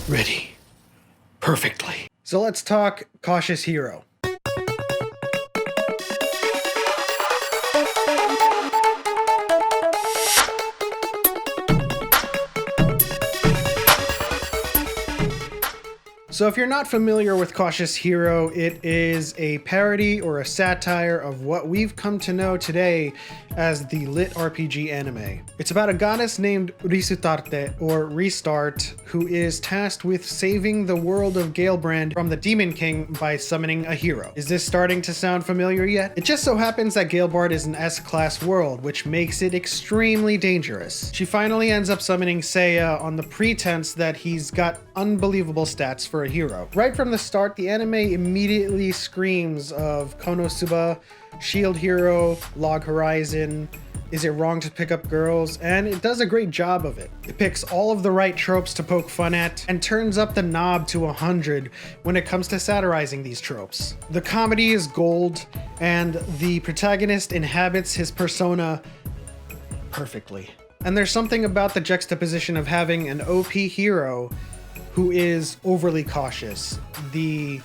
ready perfectly. So let's talk Cautious Hero. So if you're not familiar with Cautious Hero, it is a parody or a satire of what we've come to know today as the lit RPG anime. It's about a goddess named Risutarte, or Restart, who is tasked with saving the world of Galebrand from the Demon King by summoning a hero. Is this starting to sound familiar yet? It just so happens that Galebrand is an S-class world, which makes it extremely dangerous. She finally ends up summoning Seiya on the pretense that he's got unbelievable stats for a hero. Right from the start, the anime immediately screams of Konosuba, Shield Hero, Log Horizon, Is It Wrong to Pick Up Girls, and it does a great job of it. It picks all of the right tropes to poke fun at, and turns up the knob to 100 when it comes to satirizing these tropes. The comedy is gold, and the protagonist inhabits his persona perfectly. And there's something about the juxtaposition of having an OP hero who is overly cautious, the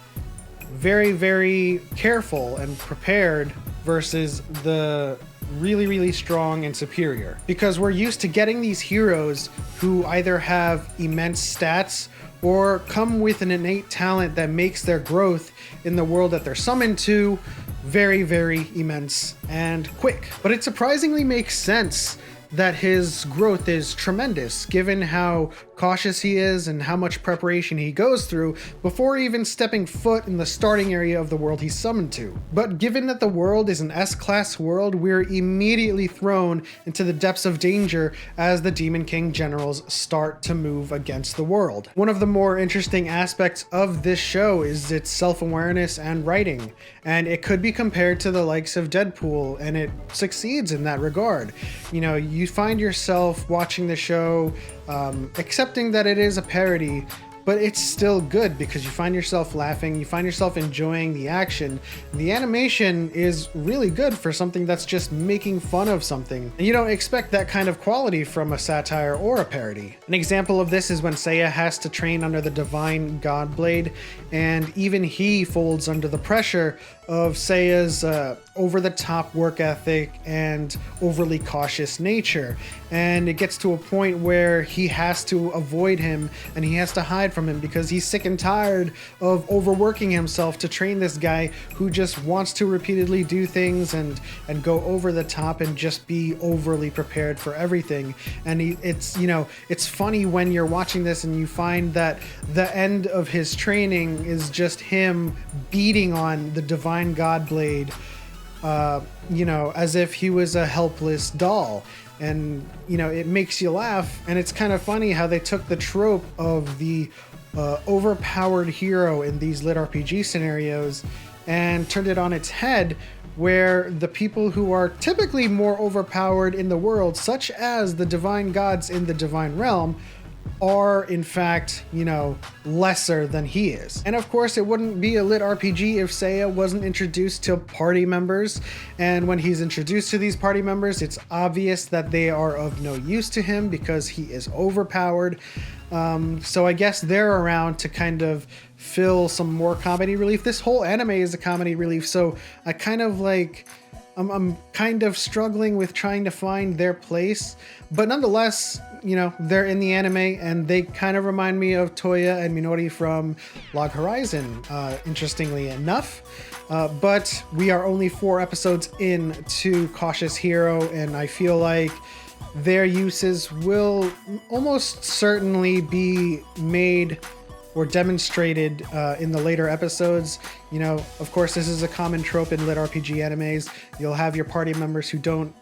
very, very careful and prepared versus the really, really strong and superior. Because we're used to getting these heroes who either have immense stats or come with an innate talent that makes their growth in the world that they're summoned to very, very immense and quick. But it surprisingly makes sense that his growth is tremendous, given how cautious he is and how much preparation he goes through before even stepping foot in the starting area of the world he's summoned to. But given that the world is an S-class world, we're immediately thrown into the depths of danger as the Demon King generals start to move against the world. One of the more interesting aspects of this show is its self-awareness and writing, and it could be compared to the likes of Deadpool, and it succeeds in that regard. You know, you find yourself watching the show accepting that it is a parody, but it's still good because you find yourself laughing, you find yourself enjoying the action. The animation is really good for something that's just making fun of something. And you don't expect that kind of quality from a satire or a parody. An example of this is when Seiya has to train under the Divine Godblade, and even he folds under the pressure of Seiya's over-the-top work ethic and overly cautious nature. And it gets to a point where he has to avoid him and he has to hide from him because he's sick and tired of overworking himself to train this guy who just wants to repeatedly do things and go over the top and just be overly prepared for everything. And it's funny when you're watching this and you find that the end of his training is just him beating on the Divine Godblade, as if he was a helpless doll. And, it makes you laugh. And it's kind of funny how they took the trope of the overpowered hero in these lit RPG scenarios and turned it on its head, where the people who are typically more overpowered in the world, such as the divine gods in the divine realm, are in fact, lesser than he is. And of course, it wouldn't be a lit RPG if Seiya wasn't introduced to party members. And when he's introduced to these party members, it's obvious that they are of no use to him because he is overpowered. So I guess they're around to kind of fill some more comedy relief. This whole anime is a comedy relief, so I kind of I'm kind of struggling with trying to find their place, but nonetheless, they're in the anime and they kind of remind me of Toya and Minori from Log Horizon, interestingly enough. But we are only 4 episodes into Cautious Hero, and I feel like their uses will almost certainly be made or demonstrated in the later episodes. Of course, this is a common trope in lit RPG animes. You'll have your party members who don't,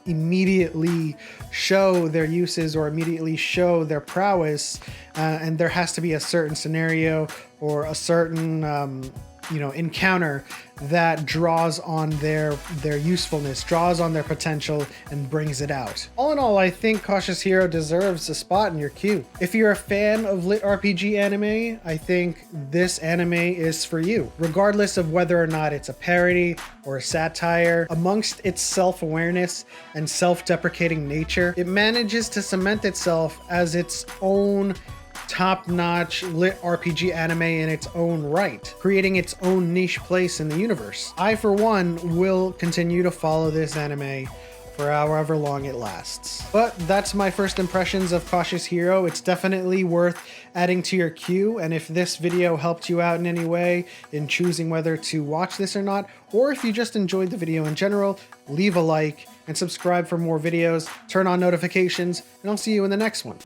immediately show their uses or immediately show their prowess, and there has to be a certain scenario or a certain encounter that draws on their usefulness, draws on their potential, and brings it out. All in all, I think Cautious Hero deserves a spot in your queue. If you're a fan of lit RPG anime, I think this anime is for you. Regardless of whether or not it's a parody or a satire, amongst its self-awareness and self-deprecating nature, it manages to cement itself as its own top-notch lit RPG anime in its own right, creating its own niche place in the universe. I, for one, will continue to follow this anime for however long it lasts. But that's my first impressions of Cautious Hero. It's definitely worth adding to your queue, and if this video helped you out in any way in choosing whether to watch this or not, or if you just enjoyed the video in general, leave a like and subscribe for more videos, turn on notifications, and I'll see you in the next one.